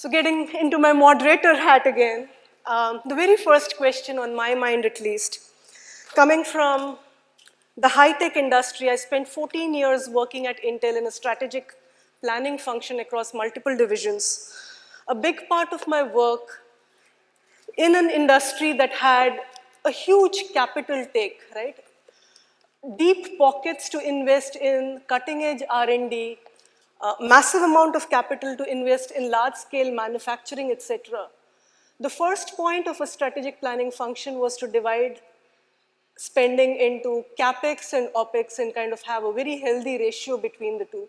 So getting into my moderator hat again, the very first question on my mind at least, coming from the high-tech industry, I spent 14 years working at Intel in a strategic planning function across multiple divisions. A big part of my work in an industry that had a huge capital take, right? Deep pockets to invest in cutting-edge R&D, massive amount of capital to invest in large-scale manufacturing, etc. The first point of a strategic planning function was to divide spending into CapEx and OpEx and kind of have a very healthy ratio between the two.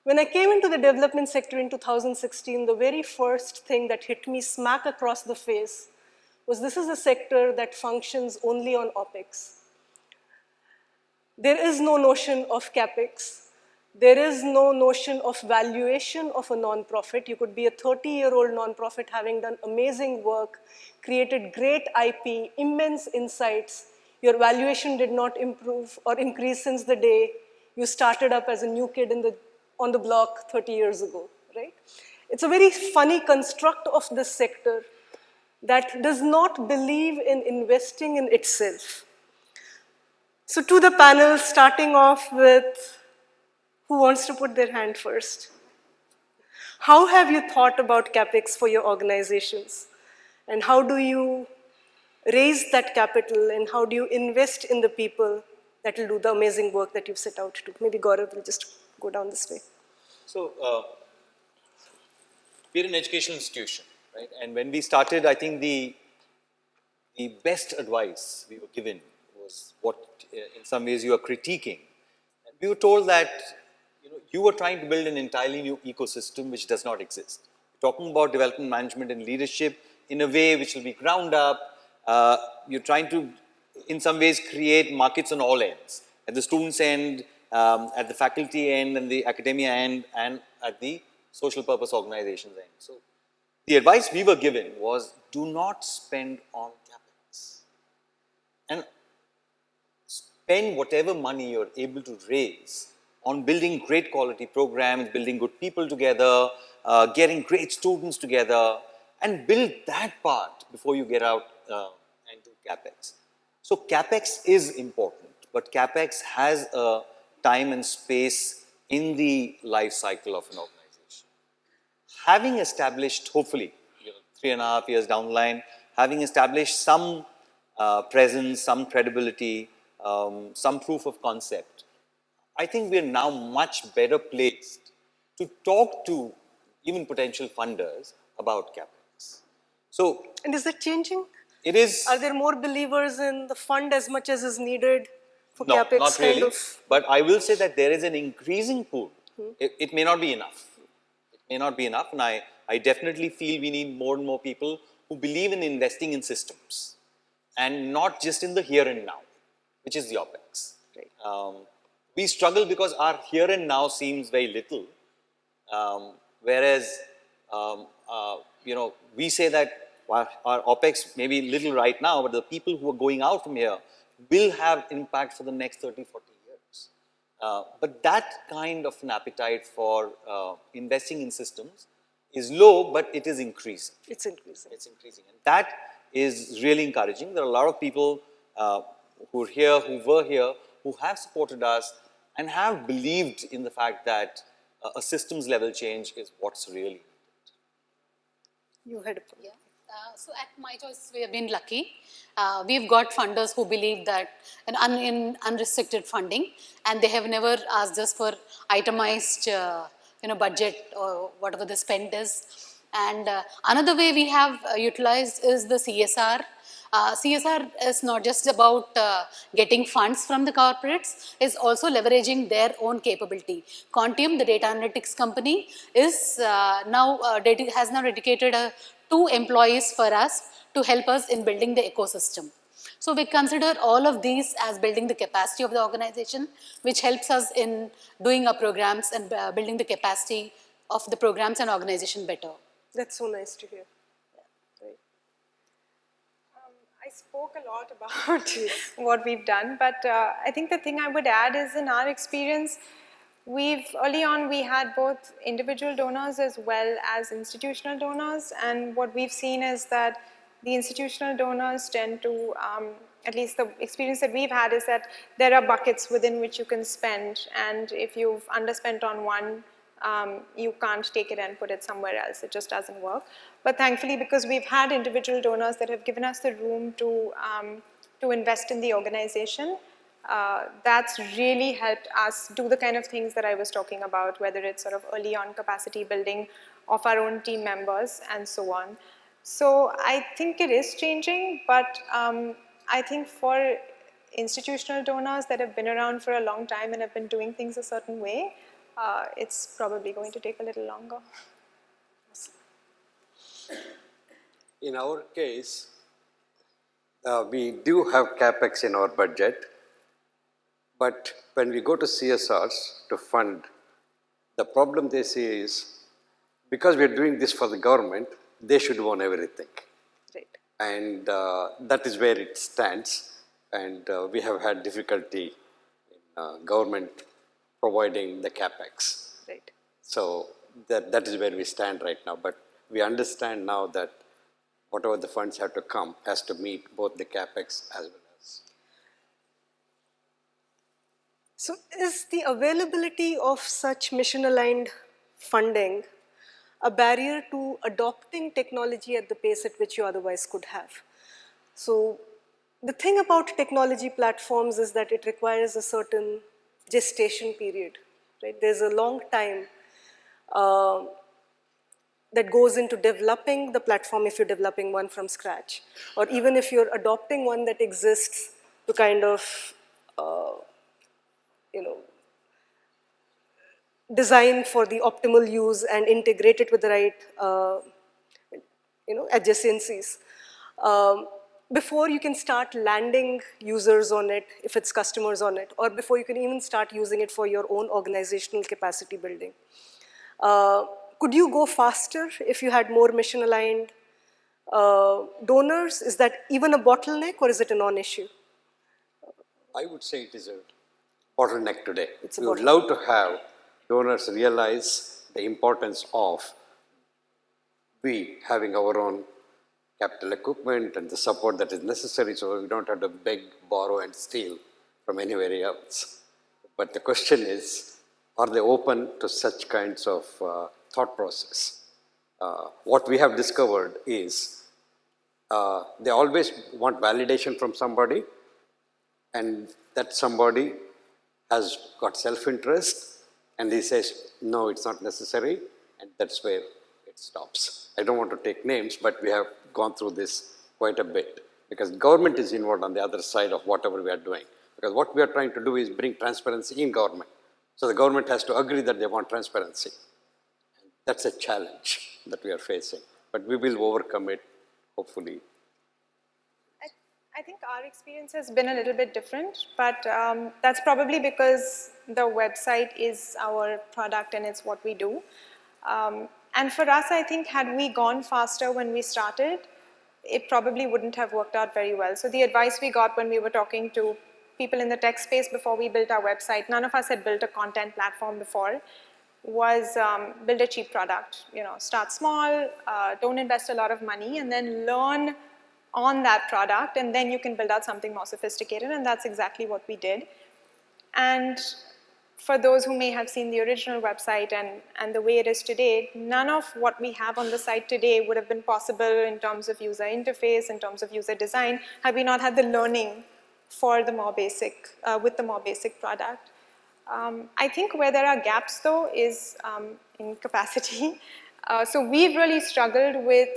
When I came into the development sector in 2016, the very first thing that hit me smack across the face was this is a sector that functions only on OpEx. There is no notion of CapEx. There is no notion of valuation of a nonprofit. You could be a 30-year-old nonprofit having done amazing work, created great IP, immense insights. Your valuation did not improve or increase since the day you started up as a new kid on the block 30 years ago, right? It's a very funny construct of this sector that does not believe in investing in itself. So to the panel, starting off with who wants to put their hand first? How have you thought about CapEx for your organizations? And how do you raise that capital and how do you invest in the people that will do the amazing work that you've set out to? Maybe Gaurav will just go down this way. So, we're an educational institution, right? And when we started, I think the best advice we were given was what, in some ways, you are critiquing. And we were told that you were trying to build an entirely new ecosystem which does not exist. You're talking about development management and leadership in a way which will be ground up. You're trying to, in some ways, create markets on all ends, at the students' end, at the faculty end, and the academia end, and at the social purpose organizations end. So the advice we were given was, do not spend on CapEx. And spend whatever money you're able to raise on building great quality programs, building good people together, getting great students together, and build that part before you get out into CapEx. So CapEx is important, but CapEx has a time and space in the life cycle of an organization. Having established, hopefully, 3.5 years down the line, having established some presence, some credibility, some proof of concept, I think we are now much better placed to talk to even potential funders about CapEx. So, and is that changing? It is. Are there more believers in the fund as much as is needed for no, CapEx? Not really. But I will say that there is an increasing pool. It may not be enough. It may not be enough, and I definitely feel we need more and more people who believe in investing in systems and not just in the here and now, which is the OpEx. Right. We struggle because our here and now seems very little, whereas we say that our OpEx may be little right now, but the people who are going out from here will have impact for the next 30, 40 years. But that kind of an appetite for investing in systems is low, but it is increasing. It's increasing. It's increasing. And that is really encouraging. There are a lot of people who are here, who were here, who have supported us and have believed in the fact that a systems level change is what's really needed. You had a point. Yeah. So at My Choice, we have been lucky. We've got funders who believe that in unrestricted funding, and they have never asked us for itemized, budget or whatever the spend is. And another way we have utilized is the CSR. CSR is not just about getting funds from the corporates, it's also leveraging their own capability. Quantium, the data analytics company, is has now dedicated 2 employees for us to help us in building the ecosystem. So we consider all of these as building the capacity of the organization, which helps us in doing our programs and building the capacity of the programs and organization better. That's so nice to hear. I spoke a lot about what we've done, but I think the thing I would add is, in our experience, Early on, we had both individual donors as well as institutional donors, and what we've seen is that the institutional donors tend to, at least the experience that we've had is that there are buckets within which you can spend, and if you've underspent on one, you can't take it and put it somewhere else. It just doesn't work. But thankfully, because we've had individual donors that have given us the room to invest in the organization, that's really helped us do the kind of things that I was talking about, whether it's sort of early on capacity building of our own team members and so on. So I think it is changing, but I think for institutional donors that have been around for a long time and have been doing things a certain way, it's probably going to take a little longer. In our case, we do have capex in our budget, but when we go to CSRs to fund, the problem they see is because we are doing this for the government, they should own everything. Right. And that is where it stands. And we have had difficulty in government providing the capex. Right. So that is where we stand right now. But we understand now that whatever the funds have to come has to meet both the capex as well as. So is the availability of such mission-aligned funding a barrier to adopting technology at the pace at which you otherwise could have? So the thing about technology platforms is that it requires a certain gestation period, right? There's a long time that goes into developing the platform if you're developing one from scratch, or even if you're adopting one that exists to kind of design for the optimal use and integrate it with the right adjacencies. Before you can start landing users on it, if it's customers on it, or before you can even start using it for your own organizational capacity building. Could you go faster if you had more mission-aligned donors? Is that even a bottleneck, or is it a non-issue? I would say it is a bottleneck today. It's a We would bottleneck. love to have donors realize the importance of we having our own capital equipment and the support that is necessary so we don't have to beg, borrow, and steal from anywhere else. But the question is, are they open to such kinds of thought process? What we have discovered is they always want validation from somebody, and that somebody has got self-interest, and he says, no, it's not necessary, and that's where it stops. I don't want to take names, but we have gone through this quite a bit, because government is involved on the other side of whatever we are doing. Because what we are trying to do is bring transparency in government. So the government has to agree that they want transparency. That's a challenge that we are facing, but we will overcome it, hopefully. I think our experience has been a little bit different, but that's probably because the website is our product and it's what we do. And for us, I think had we gone faster when we started, it probably wouldn't have worked out very well. So the advice we got when we were talking to people in the tech space before we built our website, none of us had built a content platform before, was build a cheap product. Start small, don't invest a lot of money, and then learn on that product, and then you can build out something more sophisticated, and that's exactly what we did. And for those who may have seen the original website and the way it is today, none of what we have on the site today would have been possible in terms of user interface, in terms of user design, had we not had the learning for the more basic, with the more basic product. I think where there are gaps, though, is in capacity. So we've really struggled with,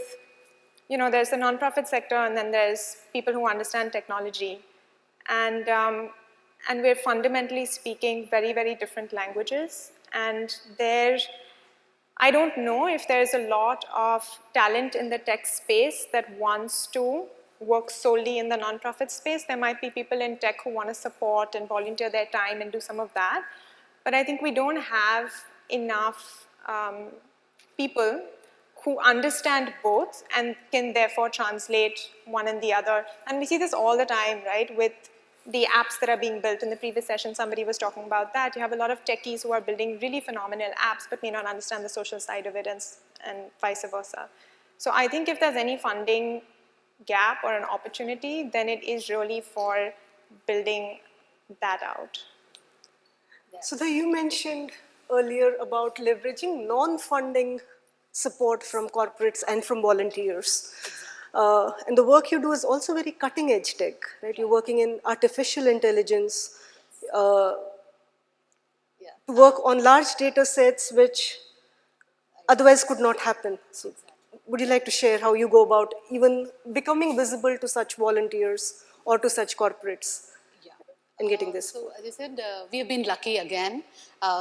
there's the nonprofit sector, and then there's people who understand technology. And we're fundamentally speaking very, very different languages. And I don't know if there's a lot of talent in the tech space that wants to work solely in the nonprofit space. There might be people in tech who want to support and volunteer their time and do some of that. But I think we don't have enough people who understand both and can therefore translate one and the other. And we see this all the time, right, with the apps that are being built. In the previous session, somebody was talking about that. You have a lot of techies who are building really phenomenal apps, but may not understand the social side of it, and vice versa. So I think if there's any funding gap or an opportunity, then it is really for building that out. Sudha, you mentioned earlier about leveraging non-funding support from corporates and from volunteers. And the work you do is also very cutting edge tech, right? You're working in artificial intelligence, to work on large data sets which otherwise could not happen. So would you like to share how you go about even becoming visible to such volunteers or to such corporates and getting this? So as I said, we have been lucky again.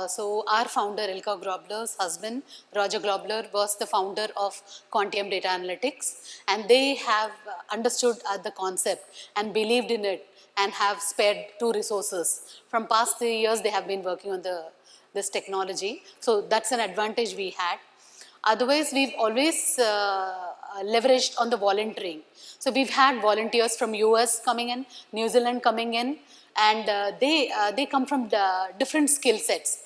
So our founder, Ilka Grobler's husband, Roger Grobler, was the founder of Quantium Data Analytics, and they have understood the concept and believed in it and have spared 2 resources. From past 3 years, they have been working on this technology. So that's an advantage we had. Otherwise, we've always leveraged on the volunteering. So we've had volunteers from US coming in, New Zealand coming in, and they come from different skill sets.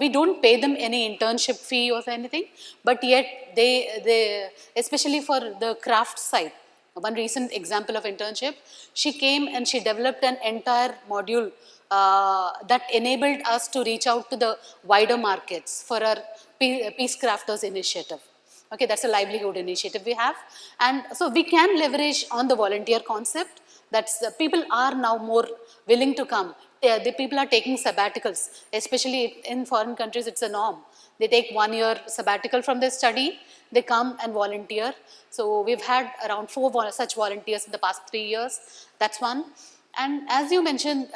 We don't pay them any internship fee or anything, but yet they especially for the craft side. One recent example of internship, she came and she developed an entire module that enabled us to reach out to the wider markets for our Peace Crafters initiative. Okay, that's a livelihood initiative we have. And so we can leverage on the volunteer concept. That's people are now more willing to come. The people are taking sabbaticals, especially in foreign countries, it's a norm. They take 1 year sabbatical from their study, they come and volunteer. So we've had around 4 such volunteers in the past 3 years. That's one. And as you mentioned,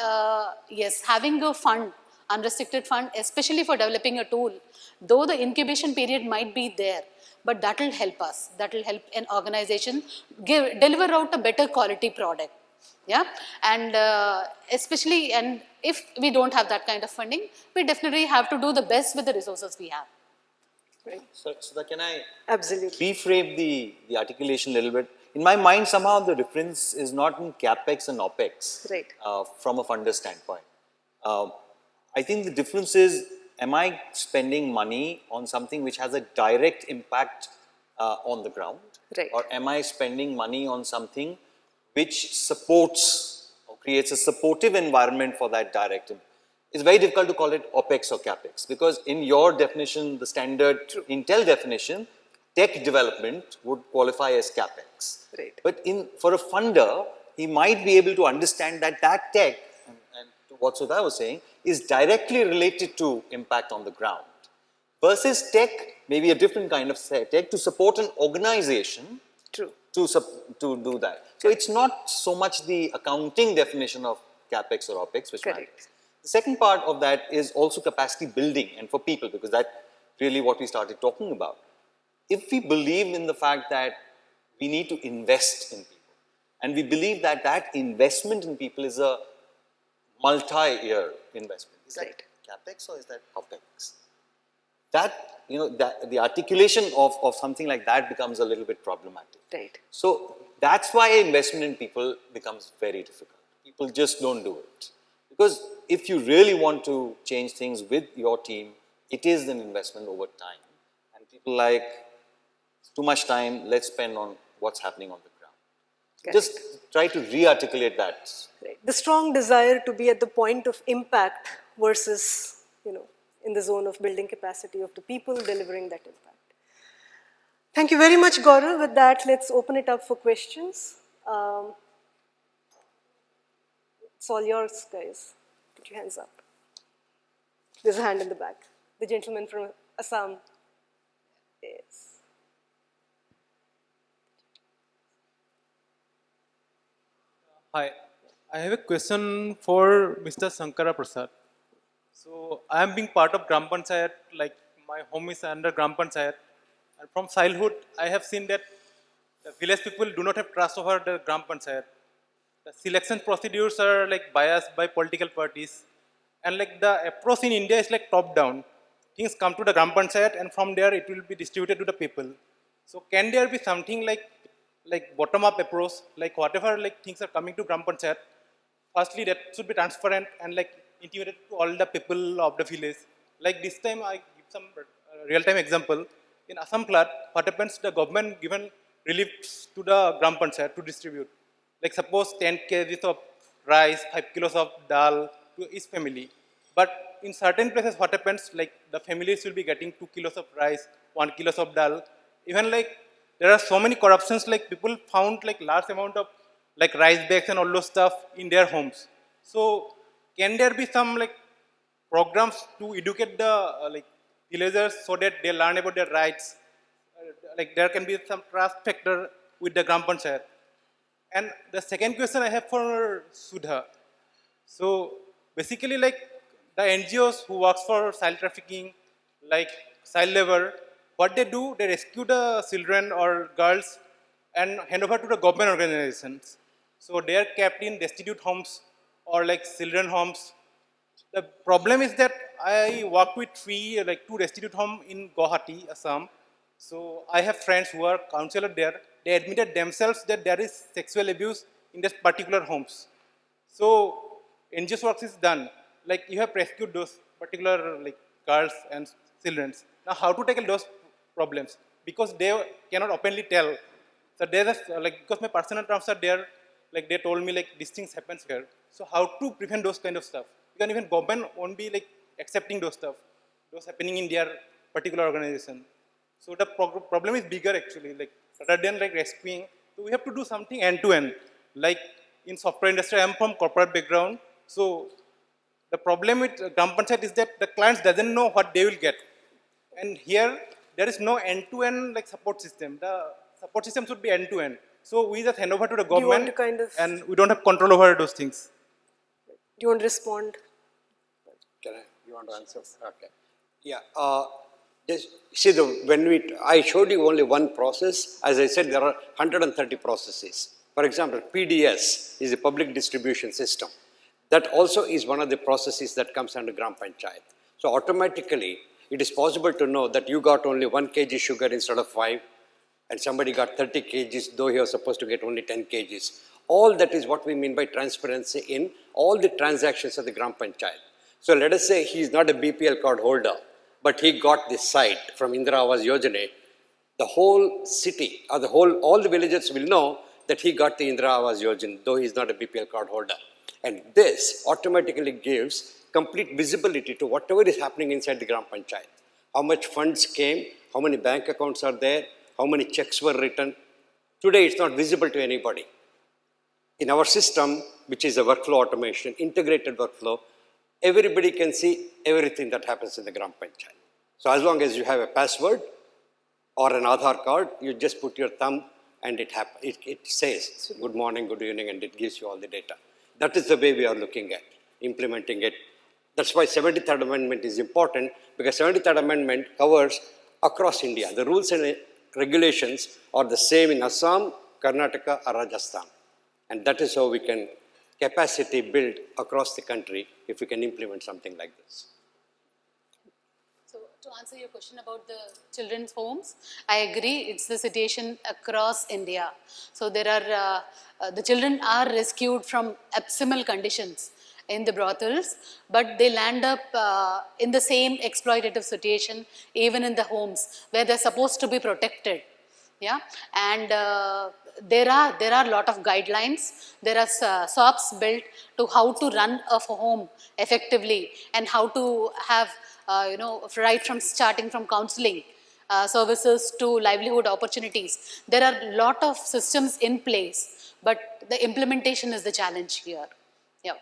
yes, having a fund, unrestricted fund, especially for developing a tool, though the incubation period might be there, but that will help us. That will help an organization deliver out a better quality product. Yeah, and especially, and if we don't have that kind of funding, we definitely have to do the best with the resources we have. Right. So can I Absolutely. reframe the articulation a little bit? In my mind, somehow the difference is not in capex and opex, Right. from a funder standpoint. I think the difference is, am I spending money on something which has a direct impact on the ground? Right. Or am I spending money on something which supports or creates a supportive environment for that direct impact? It's very difficult to call it OPEX or CAPEX, because in your definition, the standard Intel definition, tech development would qualify as CAPEX. Right. But for a funder, he might be able to understand that that tech, and to what Sudha was saying, is directly related to impact on the ground. Versus tech, maybe a different kind of tech to support an organization. True. To do that. So it's not so much the accounting definition of CAPEX or OPEX which Correct. matters. The second part of that is also capacity building, and for people, because that's really what we started talking about. If we believe in the fact that we need to invest in people, and we believe that that investment in people is a multi-year investment, is that CAPEX or is that OPEX? That, that the articulation of something like that becomes a little bit problematic. Right. So that's why investment in people becomes very difficult. People just don't do it. Because if you really want to change things with your team, it is an investment over time. And people like, it's too much time, let's spend on what's happening on the ground. Correct. Just try to re-articulate that. Right. The strong desire to be at the point of impact versus, in the zone of building capacity of the people delivering that impact. Thank you very much, Gaurav. With that, let's open it up for questions. It's all yours, guys. Put your hands up. There's a hand in the back. The gentleman from Assam. Yes. Hi, I have a question for Mr. Sankara Prasad. So I am being part of Gram Panchayat, like my home is under Gram Panchayat. And from childhood, I have seen that the village people do not have trust over the Gram Panchayat. The selection procedures are like biased by political parties. And like the approach in India is like top down. Things come to the Gram Panchayat and from there it will be distributed to the people. So can there be something like bottom up approach, like whatever like things are coming to Gram Panchayat, firstly that should be transparent and like intimated to all the people of the village. Like this time I give some real-time example. In Assam flood, what happens, the government given reliefs to the Gram Panchayat to distribute. Like suppose 10 kgs of rice, 5 kilos of dal to each family. But in certain places what happens, like the families will be getting 2 kilos of rice, 1 kilos of dal. Even like there are so many corruptions, like people found like large amount of like rice bags and all those stuff in their homes. So can there be some like programs to educate the like villagers so that they learn about their rights? Like there can be some trust factor with the Gram Panchayat. And the second question I have for Sudha. So basically like the NGOs who works for child trafficking, like child labor, what they do, they rescue the children or girls and hand over to the government organizations. So they are kept in destitute homes or like children homes. The problem is that I work with two destitute home in Guwahati, Assam. So I have friends who are counselor there. They admitted themselves that there is sexual abuse in this particular homes. So NGOs work is done. Like you have rescued those particular like girls and children. Now how to tackle those problems? Because they cannot openly tell. So there's like because my personal terms are there, like they told me like these things happens here. So how to prevent those kind of stuff? Because even government won't be like accepting those stuff, those happening in their particular organization. So the problem is bigger actually, like rather than like rescuing, so we have to do something end to end. Like in software industry, I am from corporate background. So the problem with Gram Panchayat is that the clients doesn't know what they will get. And here, there is no end-to-end like support system. The support system should be end-to-end. So we just hand over to the you want government to kind of, and we don't have control over those things. do you want to respond? You want to answer? Okay. Yeah. I showed you only one process. As I said, there are 130 processes. For example, PDS is a public distribution system. That also is one of the processes that comes under Gram Panchayat. So automatically, it is possible to know that you got only 1 kg sugar instead of 5, and somebody got 30 kgs, though he was supposed to get only 10 kgs. All that is what we mean by transparency in all the transactions of the Gram Panchayat. So let us say he is not a BPL card holder, but he got this site from Indira Awas Yojana. The whole city, or all the villagers will know that he got the Indira Awas Yojana, though he is not a BPL card holder. And this automatically gives complete visibility to whatever is happening inside the Gram Panchayat. How much funds came, how many bank accounts are there, how many checks were written. Today it's not visible to anybody. In our system, which is a workflow automation, integrated workflow, everybody can see everything that happens in the Gram Panchayat. So as long as you have a password or an Aadhaar card, you just put your thumb and it says good morning, good evening, and it gives you all the data. That is the way we are looking at implementing it. That's why 73rd Amendment is important, because 73rd Amendment covers across India. The rules and regulations are the same in Assam, Karnataka, or Rajasthan. And that is how we can capacity build across the country if we can implement something like this. So to answer your question about the children's homes, I agree, it's the situation across India. So there are, the children are rescued from abysmal conditions in the brothels, but they land up in the same exploitative situation even in the homes where they're supposed to be protected. Yeah, and there are a lot of guidelines. There are SOPs built to how to run a home effectively and how to have right from starting from counseling services to livelihood opportunities. There are a lot of systems in place, but the implementation is the challenge here. Yeah,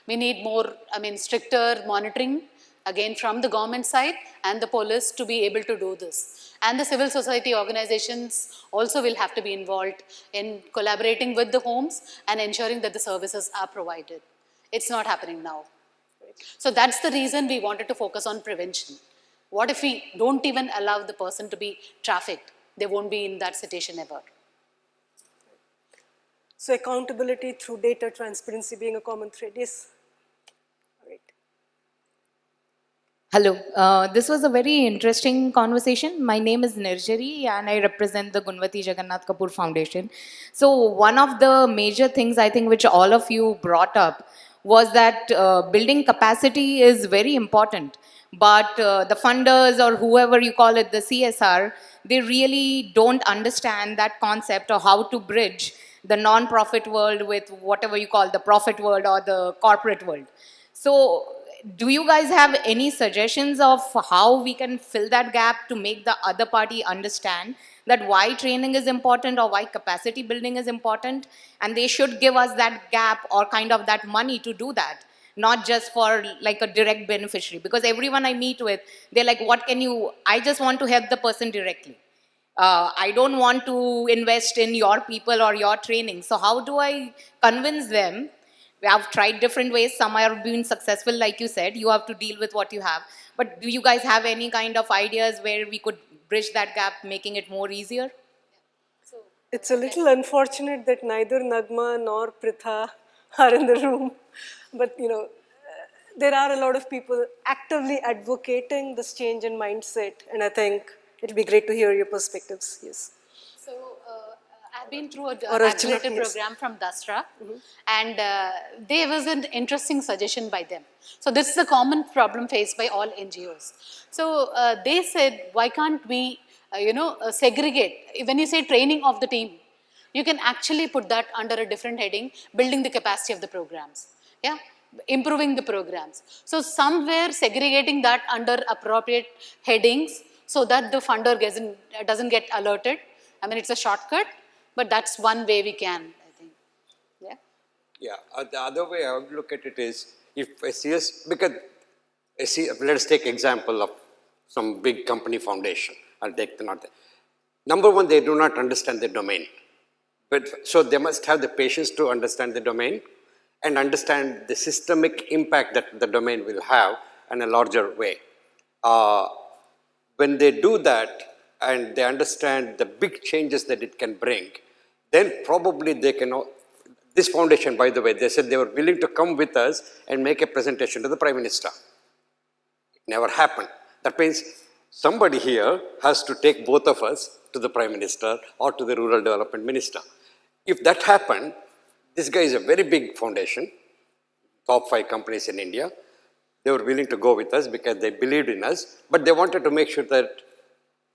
we need more, stricter monitoring again from the government side and the police to be able to do this. And the civil society organizations also will have to be involved in collaborating with the homes and ensuring that the services are provided. It's not happening now. So that's the reason we wanted to focus on prevention. What if we don't even allow the person to be trafficked? They won't be in that situation ever. So accountability through data transparency being a common thread, yes. All right. Hello, this was a very interesting conversation. My name is Nirjari and I represent the Gunvati Jagannath Kapoor Foundation. So one of the major things I think which all of you brought up was that building capacity is very important. But the funders or whoever you call it, the CSR, they really don't understand that concept or how to bridge the non-profit world with whatever you call the profit world or the corporate world. So do you guys have any suggestions of how we can fill that gap to make the other party understand that why training is important or why capacity building is important, and they should give us that gap or kind of that money to do that, not just for like a direct beneficiary? Because everyone I meet with, they're like, what can you, I just want to help the person directly. I don't want to invest in your people or your training. So how do I convince them? We have tried different ways. Some have been successful, like you said. You have to deal with what you have. But do you guys have any kind of ideas where we could bridge that gap, making it more easier? It's a little unfortunate that neither Nagma nor Pritha are in the room. But, there are a lot of people actively advocating this change in mindset. And I think it'll be great to hear your perspectives. Yes. So I've been through an Or Archana, accelerator yes. program from Dasra, and there was an interesting suggestion by them. So this is a common problem faced by all NGOs. So they said, why can't we, segregate? When you say training of the team, you can actually put that under a different heading, building the capacity of the programs. Yeah, improving the programs. So somewhere segregating that under appropriate headings so that the funder doesn't get alerted. I mean, it's a shortcut, but that's one way we can, I think. Yeah. Yeah, the other way I would look at it is, if a CS, because let us take example of some big company foundation. I'll take the not. Number one, they do not understand the domain. But so they must have the patience to understand the domain and understand the systemic impact that the domain will have in a larger way. When they do that and they understand the big changes that it can bring, then probably they can. This foundation, by the way, they said they were willing to come with us and make a presentation to the Prime Minister. It never happened. That means somebody here has to take both of us to the Prime Minister or to the Rural Development Minister. If that happened, this guy is a very big foundation, top 5 companies in India. They were willing to go with us because they believed in us, but they wanted to make sure that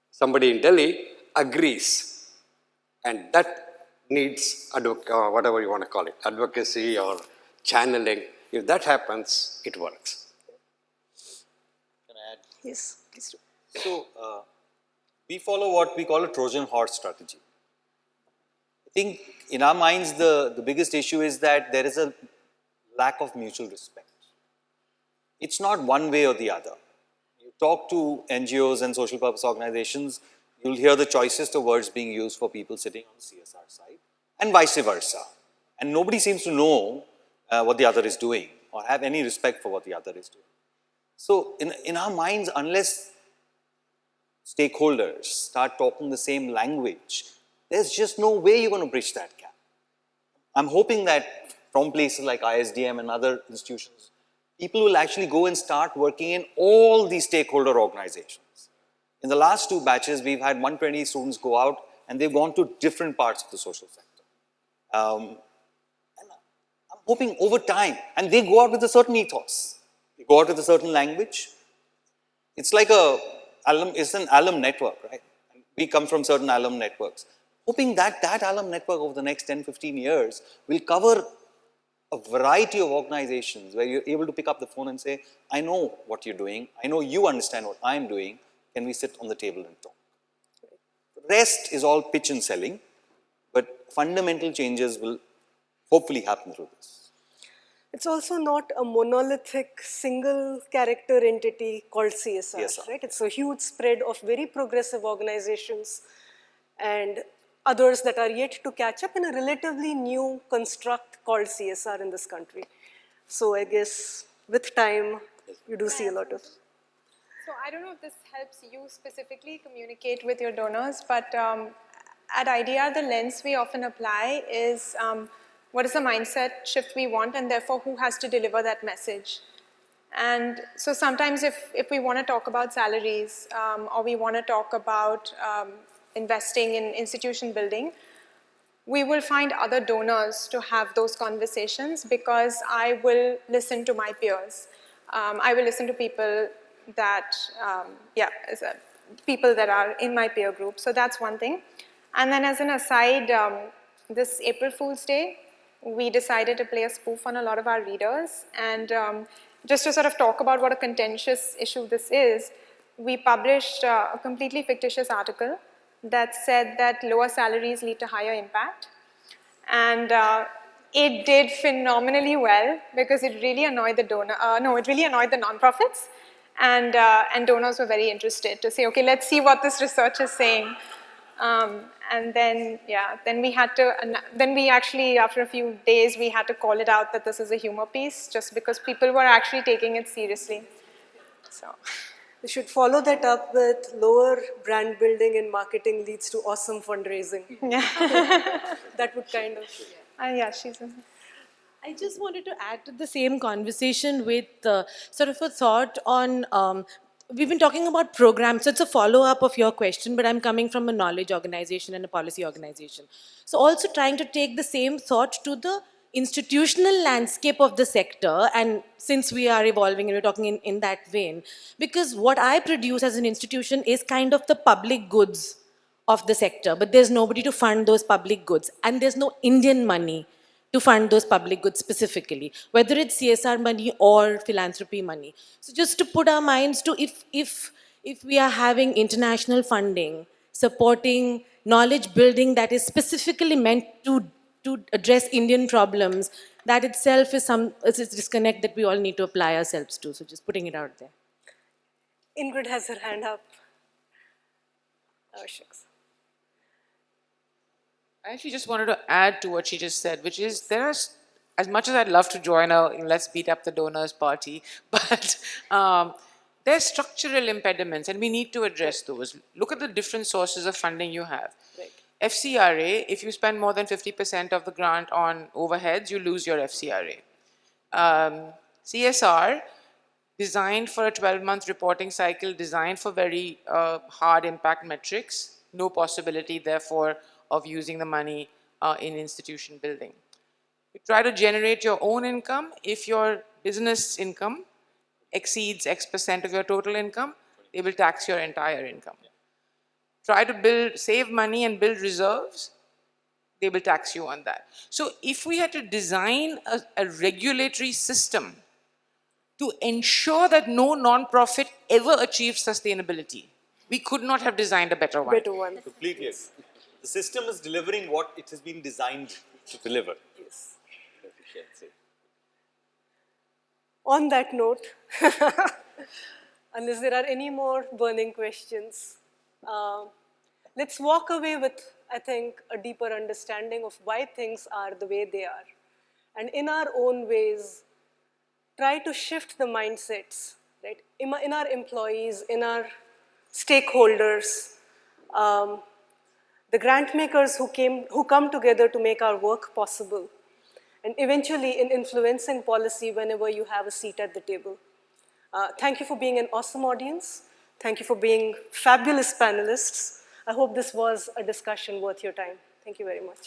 somebody in Delhi agrees. And that needs, whatever you want to call it, advocacy or channeling. If that happens, it works. Can I add? Yes, please do. So, we follow what we call a Trojan horse strategy. I think in our minds, the biggest issue is that there is a lack of mutual respect. It's not one way or the other. You talk to NGOs and social purpose organizations, you'll hear the choicest of words being used for people sitting on the CSR side, and vice versa. And nobody seems to know what the other is doing or have any respect for what the other is doing. So in our minds, unless stakeholders start talking the same language, there's just no way you're going to bridge that gap. I'm hoping that from places like ISDM and other institutions, people will actually go and start working in all these stakeholder organizations. In the last 2 batches, we've had 120 students go out and they've gone to different parts of the social sector. And I'm hoping over time, and they go out with a certain ethos. They go out with a certain language. It's like it's an alum network, right? We come from certain alum networks. Hoping that alum network over the next 10, 15 years will cover a variety of organizations where you're able to pick up the phone and say, I know what you're doing. I know you understand what I'm doing. Can we sit on the table and talk? The rest is all pitch and selling, but fundamental changes will hopefully happen through this. It's also not a monolithic single character entity called CSR, Yes, sir. right? It's a huge spread of very progressive organizations and others that are yet to catch up in a relatively new construct called CSR in this country. So I guess with time, you do see a lot of. So I don't know if this helps you specifically communicate with your donors, but at IDEA, the lens we often apply is what is the mindset shift we want, and therefore who has to deliver that message. And so sometimes if we want to talk about salaries or we want to talk about investing in institution building, we will find other donors to have those conversations because I will listen to my peers. I will listen to people that, people that are in my peer group. So that's one thing. And then as an aside, this April Fool's Day, we decided to play a spoof on a lot of our readers. And just to sort of talk about what a contentious issue this is, we published a completely fictitious article that said that lower salaries lead to higher impact. And it did phenomenally well because it really annoyed the it really annoyed the nonprofits. And donors were very interested to say, okay, let's see what this research is saying. And then, then we had to, then we actually, after a few days, we had to call it out that this is a humor piece just because people were actually taking it seriously. So. We should follow that up with lower brand building and marketing leads to awesome fundraising. Yeah. That would kind of... Yeah, she's... I just wanted to add to the same conversation with sort of a thought on, we've been talking about programs, so it's a follow-up of your question, but I'm coming from a knowledge organization and a policy organization. So also trying to take the same thought to the institutional landscape of the sector, and since we are evolving and we're talking in that vein, because what I produce as an institution is kind of the public goods of the sector, but there's nobody to fund those public goods, and there's no Indian money to fund those public goods specifically, whether it's CSR money or philanthropy money. So just to put our minds to if we are having international funding, supporting knowledge building that is specifically meant to address Indian problems, that itself is a disconnect that we all need to apply ourselves to. So just putting it out there. Ingrid has her hand up. Oh, shucks. I actually just wanted to add to what she just said, which is there's, as much as I'd love to join a let's beat up the donors party, but there's structural impediments and we need to address those. Look at the different sources of funding you have. Right. FCRA, if you spend more than 50% of the grant on overheads, you lose your FCRA. CSR, designed for a 12-month reporting cycle, designed for very hard impact metrics, no possibility, therefore, of using the money in institution building. You try to generate your own income. If your business income exceeds X% of your total income, they will tax your entire income. Try to save money and build reserves, they will tax you on that. So if we had to design a regulatory system to ensure that no nonprofit ever achieves sustainability, we could not have designed a better one. Better one. Completely. The system is delivering what it has been designed to deliver. Yes. On that note, unless there are any more burning questions, let's walk away with, I think, a deeper understanding of why things are the way they are. And in our own ways, try to shift the mindsets, right? In our employees, in our stakeholders, the grant makers who come together to make our work possible, and eventually in influencing policy whenever you have a seat at the table. Thank you for being an awesome audience. Thank you for being fabulous panelists. I hope this was a discussion worth your time. Thank you very much.